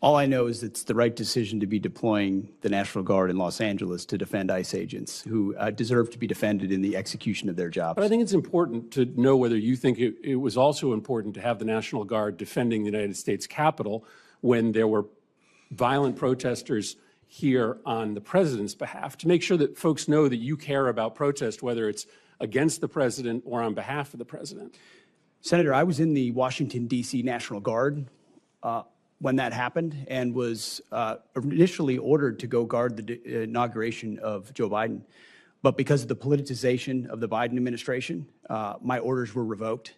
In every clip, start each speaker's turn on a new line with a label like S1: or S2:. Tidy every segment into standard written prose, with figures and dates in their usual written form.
S1: All I know is it's the right decision to be deploying the National Guard in Los Angeles to defend ICE agents who deserve to be defended in the execution of their jobs.
S2: But I think it's important to know whether you think it was also important to have the National Guard defending the United States Capitol when there were violent protesters here on the president's behalf, to make sure that folks know that you care about protest, whether it's against the president or on behalf of the president.
S1: Senator, I was in the Washington, D.C. National Guard when that happened and was initially ordered to go guard the inauguration of Joe Biden. But because of the politicization of the Biden administration, my orders were revoked.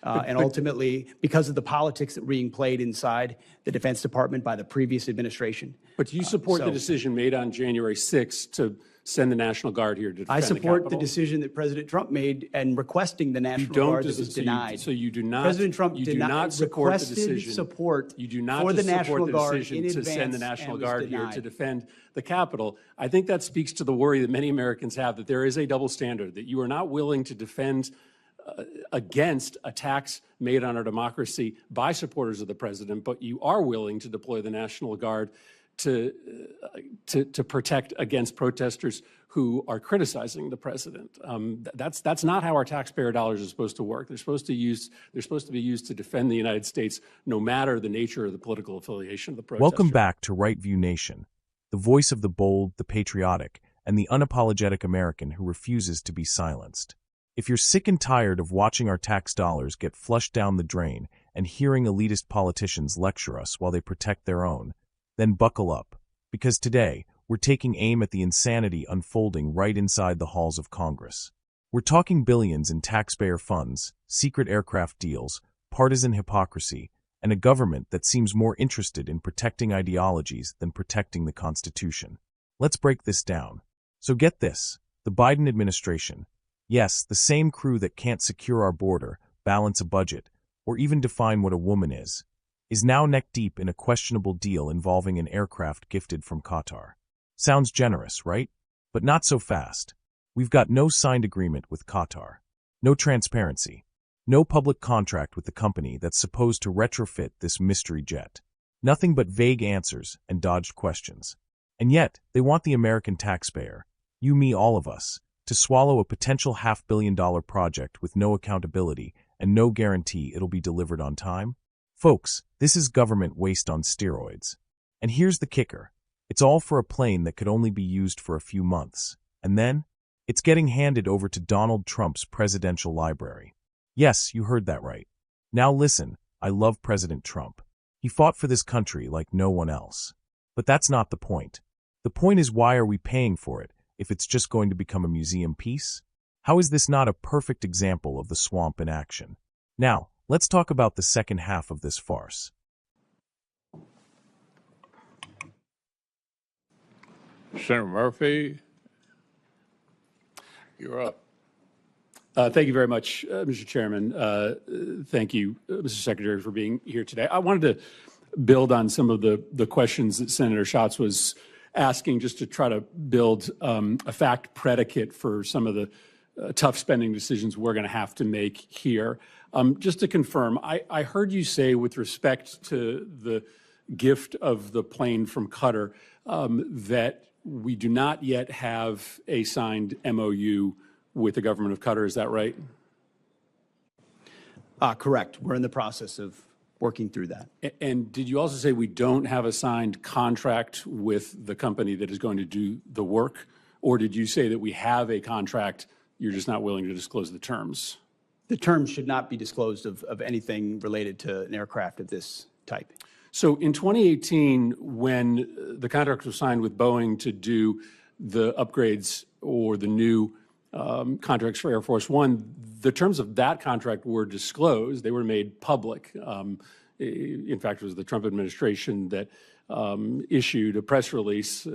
S1: And ultimately, because of the politics that were being played inside the Defense Department by the previous administration.
S2: But do you support the decision made on January 6th to send the National Guard here to defend
S1: I support
S2: the
S1: the decision that President Trump made and requesting the National Guard that was denied.
S2: So you do not.
S1: President Trump
S2: you do not support the decision.
S1: Support
S2: you do not
S1: for the
S2: support
S1: National
S2: the
S1: Guard
S2: decision
S1: in
S2: to send the
S1: advance
S2: National
S1: and was
S2: Guard here
S1: denied.
S2: to defend the Capitol. I think that speaks to the worry that many Americans have that there is a double standard, that you are not willing to defend against attacks made on our democracy by supporters of the president, but you are willing to deploy the National Guard to protect against protesters who are criticizing the president. That's not how our taxpayer dollars are supposed to work. They're supposed to be used to defend the United States, no matter the nature of the political affiliation of the protester.
S3: Welcome back to Right View Nation, the voice of the bold, the patriotic, and the unapologetic American who refuses to be silenced. If you're sick and tired of watching our tax dollars get flushed down the drain and hearing elitist politicians lecture us while they protect their own, then buckle up, because today we're taking aim at the insanity unfolding right inside the halls of Congress. We're talking billions in taxpayer funds, secret aircraft deals, partisan hypocrisy, and a government that seems more interested in protecting ideologies than protecting the Constitution. Let's break this down. So get this, the Biden administration, yes, the same crew that can't secure our border, balance a budget, or even define what a woman is now neck-deep in a questionable deal involving an aircraft gifted from Qatar. Sounds generous, right? But not so fast. We've got no signed agreement with Qatar, no transparency, no public contract with the company that's supposed to retrofit this mystery jet. Nothing but vague answers and dodged questions. And yet, they want the American taxpayer, you, me, all of us, to swallow a potential $500 million project with no accountability and no guarantee it'll be delivered on time? Folks, this is government waste on steroids. And here's the kicker. It's all for a plane that could only be used for a few months. And then, it's getting handed over to Donald Trump's presidential library. Yes, you heard that right. Now listen, I love President Trump. He fought for this country like no one else. But that's not the point. The point is, why are we paying for it if it's just going to become a museum piece? How is this not a perfect example of the swamp in action? Now, let's talk about the second half of this farce.
S4: Senator Murphy, you're up.
S2: Thank you very much, Mr. Chairman. Thank you, Mr. Secretary, for being here today. I wanted to build on some of the questions that Senator Schatz was asking, just to try to build a fact predicate for some of the tough spending decisions we're going to have to make here. Just to confirm, I heard you say, with respect to the gift of the plane from Qatar, that we do not yet have a signed MOU with the government of Qatar. Is that right?
S1: Correct. We're in the process of working through that.
S2: And did you also say we don't have a signed contract with the company that is going to do the work? Or did you say that we have a contract, you're just not willing to disclose the terms?
S1: The terms should not be disclosed of anything related to an aircraft of this type.
S2: So in 2018, when the contract was signed with Boeing to do the upgrades or the new contracts for Air Force One, the terms of that contract were disclosed. They were made public. In fact, it was the Trump administration that issued a press release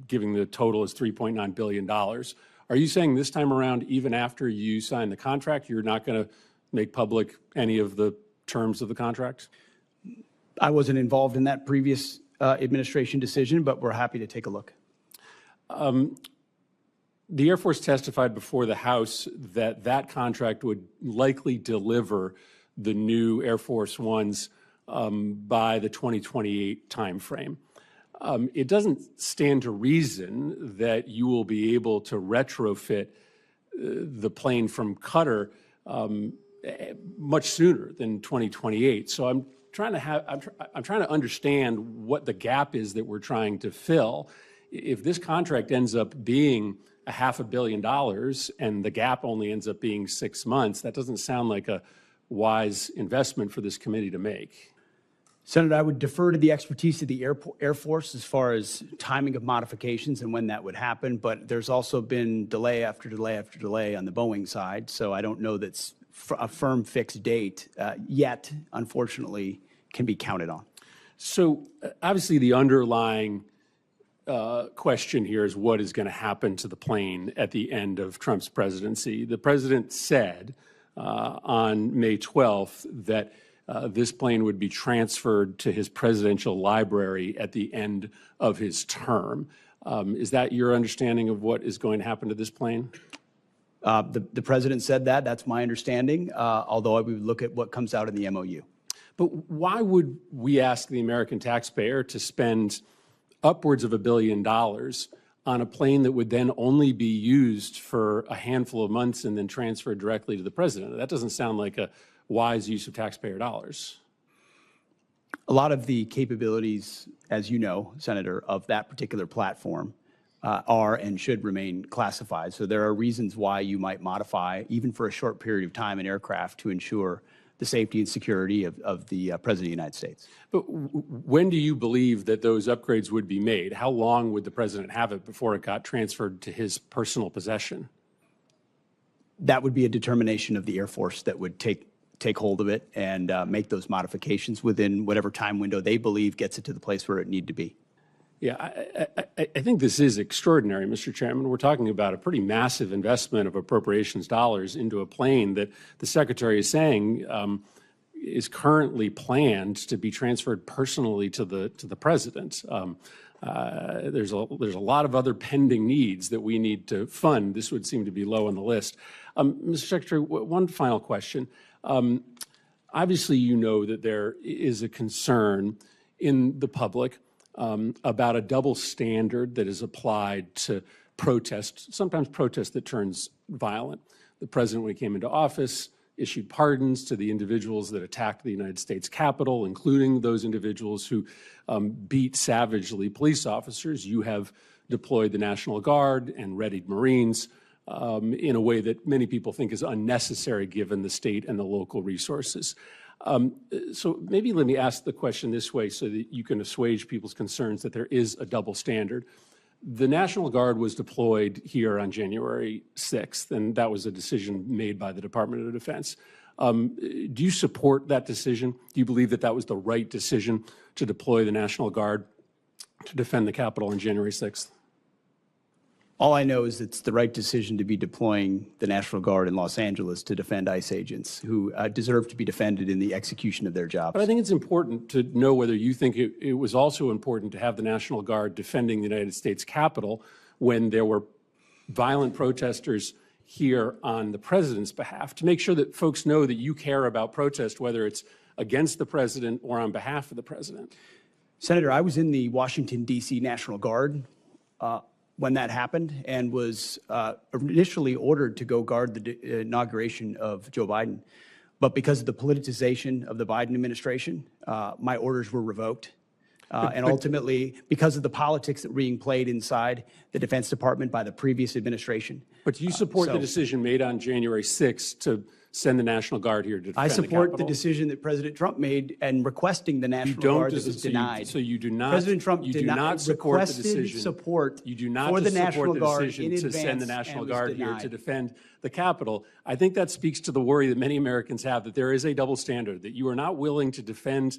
S2: giving the total as $3.9 billion. Are you saying this time around, even after you sign the contract, you're not going to make public any of the terms of the contract?
S1: I wasn't involved in that previous administration decision, but we're happy to take a look.
S2: The Air Force testified before the House that that contract would likely deliver the new Air Force Ones by the 2028 timeframe. It doesn't stand to reason that you will be able to retrofit the plane from Qatar much sooner than 2028. So I'm trying to understand what the gap is that we're trying to fill. If this contract ends up being $500 million and the gap only ends up being 6 months, that doesn't sound like a wise investment for this committee to make.
S1: Senator, I would defer to the expertise of the Air Force as far as timing of modifications and when that would happen, but there's also been delay after delay after delay on the Boeing side, so I don't know that's a firm fixed date yet, unfortunately, can be counted on.
S2: So obviously the underlying question here is what is going to happen to the plane at the end of Trump's presidency. The president said on May 12th that this plane would be transferred to his presidential library at the end of his term. Is that your understanding of what is going to happen to this plane?
S1: The president said that. That's my understanding, although I would look at what comes out in the MOU.
S2: But why would we ask the American taxpayer to spend upwards of $1 billion on a plane that would then only be used for a handful of months and then transferred directly to the president? That doesn't sound like a wise use of taxpayer dollars.
S1: A lot of the capabilities, as you know, Senator, of that particular platform are and should remain classified. So there are reasons why you might modify, even for a short period of time, an aircraft to ensure the safety and security of the President of the United States.
S2: But when do you believe that those upgrades would be made? How long would the president have it before it got transferred to his personal possession?
S1: That would be a determination of the Air Force that would take hold of it and make those modifications within whatever time window they believe gets it to the place where it need to be.
S2: Yeah, I think this is extraordinary, Mr. Chairman. We're talking about a pretty massive investment of appropriations dollars into a plane that the Secretary is saying is currently planned to be transferred personally to the President. There's a lot of other pending needs that we need to fund. This would seem to be low on the list. Mr. Secretary, one final question. Obviously, you know that there is a concern in the public about a double standard that is applied to protest, sometimes protest that turns violent. The president, when he came into office, issued pardons to the individuals that attacked the United States Capitol, including those individuals who beat savagely police officers. You have deployed the National Guard and readied Marines in a way that many people think is unnecessary given the state and the local resources. So maybe let me ask the question this way so that you can assuage people's concerns that there is a double standard. The National Guard was deployed here on January 6th, and that was a decision made by the Department of Defense. Do you support that decision? Do you believe that that was the right decision to deploy the National Guard to defend the Capitol on January 6th?
S1: All I know is it's the right decision to be deploying the National Guard in Los Angeles to defend ICE agents who deserve to be defended in the execution of their jobs.
S2: But I think it's important to know whether you think it was also important to have the National Guard defending the United States Capitol when there were violent protesters here on the president's behalf, to make sure that folks know that you care about protest, whether it's against the president or on behalf of the president.
S1: Senator, I was in the Washington, D.C. National Guard when that happened and was initially ordered to go guard the inauguration of Joe Biden. But because of the politicization of the Biden administration, my orders were revoked. And ultimately, because of the politics that were being played inside the Defense Department by the previous administration.
S2: But do you support the decision made on January 6th to send the National Guard here to defend the Capitol?
S1: I support the decision that President Trump made and requesting the National Guard that was denied.
S2: So you do not.
S1: President Trump
S2: you do not support the decision.
S1: You
S2: do not
S1: for the
S2: support
S1: National
S2: the
S1: Guard
S2: decision
S1: in
S2: to
S1: advance
S2: send the National Guard here
S1: denied.
S2: to defend the Capitol. I think that speaks to the worry that many Americans have that there is a double standard, that you are not willing to defend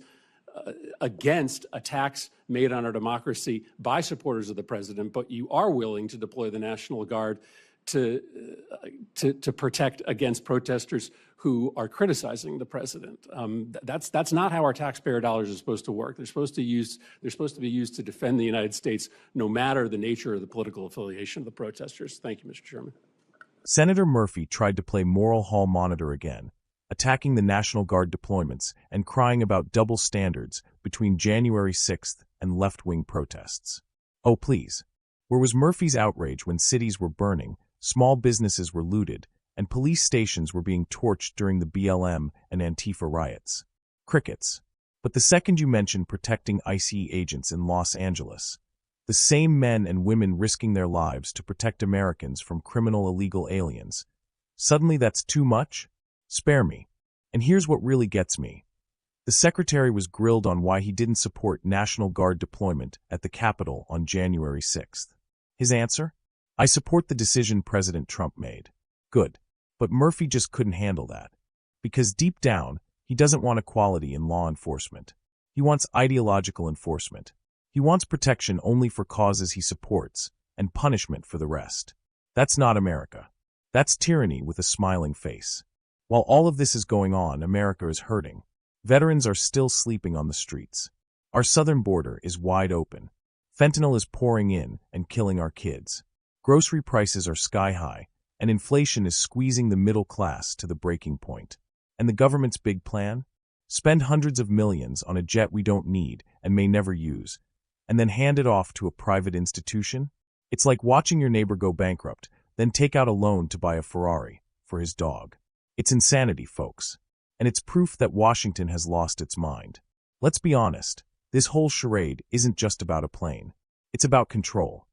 S2: against attacks made on our democracy by supporters of the president, but you are willing to deploy the National Guard to protect against protesters who are criticizing the president. That's not how our taxpayer dollars are supposed to work. They're supposed to be used to defend the United States, no matter the nature of the political affiliation of the protesters. Thank you, Mr. Chairman.
S3: Senator Murphy tried to play moral hall monitor again, attacking the National Guard deployments and crying about double standards between January 6th and left-wing protests. Oh, please. Where was Murphy's outrage when cities were burning, small businesses were looted, and police stations were being torched during the BLM and Antifa riots? Crickets. But the second you mention protecting ICE agents in Los Angeles, the same men and women risking their lives to protect Americans from criminal illegal aliens, suddenly that's too much? Spare me. And here's what really gets me. The secretary was grilled on why he didn't support National Guard deployment at the Capitol on January 6th. His answer? I support the decision President Trump made. Good. But Murphy just couldn't handle that. Because deep down, he doesn't want equality in law enforcement. He wants ideological enforcement. He wants protection only for causes he supports, and punishment for the rest. That's not America. That's tyranny with a smiling face. While all of this is going on, America is hurting. Veterans are still sleeping on the streets. Our southern border is wide open. Fentanyl is pouring in and killing our kids. Grocery prices are sky high, and inflation is squeezing the middle class to the breaking point. And the government's big plan? Spend hundreds of millions on a jet we don't need and may never use, and then hand it off to a private institution? It's like watching your neighbor go bankrupt, then take out a loan to buy a Ferrari for his dog. It's insanity, folks. And it's proof that Washington has lost its mind. Let's be honest, this whole charade isn't just about a plane. It's about control.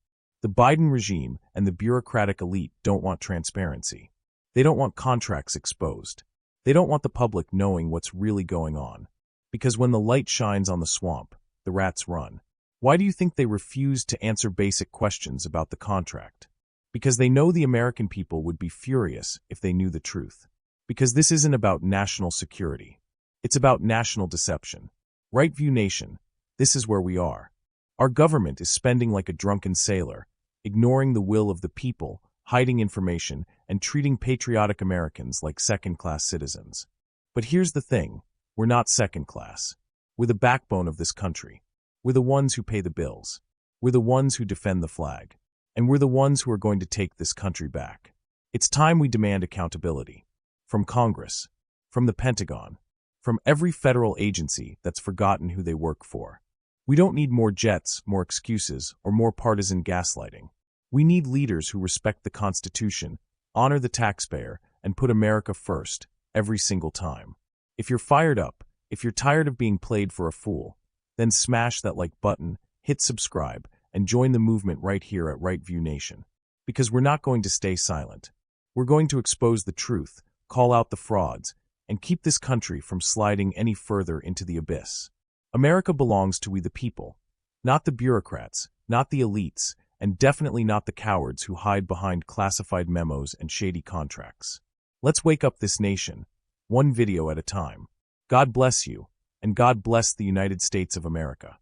S3: The Biden regime and the bureaucratic elite don't want transparency. They don't want contracts exposed. They don't want the public knowing what's really going on. Because when the light shines on the swamp, the rats run. Why do you think they refuse to answer basic questions about the contract? Because they know the American people would be furious if they knew the truth. Because this isn't about national security. It's about national deception. Right View Nation, this is where we are. Our government is spending like a drunken sailor, ignoring the will of the people, hiding information, and treating patriotic Americans like second-class citizens. But here's the thing, we're not second-class. We're the backbone of this country. We're the ones who pay the bills. We're the ones who defend the flag. And we're the ones who are going to take this country back. It's time we demand accountability. From Congress, from the Pentagon, from every federal agency that's forgotten who they work for. We don't need more jets, more excuses, or more partisan gaslighting. We need leaders who respect the Constitution, honor the taxpayer, and put America first, every single time. If you're fired up, if you're tired of being played for a fool, then smash that like button, hit subscribe, and join the movement right here at Right View Nation. Because we're not going to stay silent. We're going to expose the truth, call out the frauds, and keep this country from sliding any further into the abyss. America belongs to we the people, not the bureaucrats, not the elites, and definitely not the cowards who hide behind classified memos and shady contracts. Let's wake up this nation, one video at a time. God bless you, and God bless the United States of America.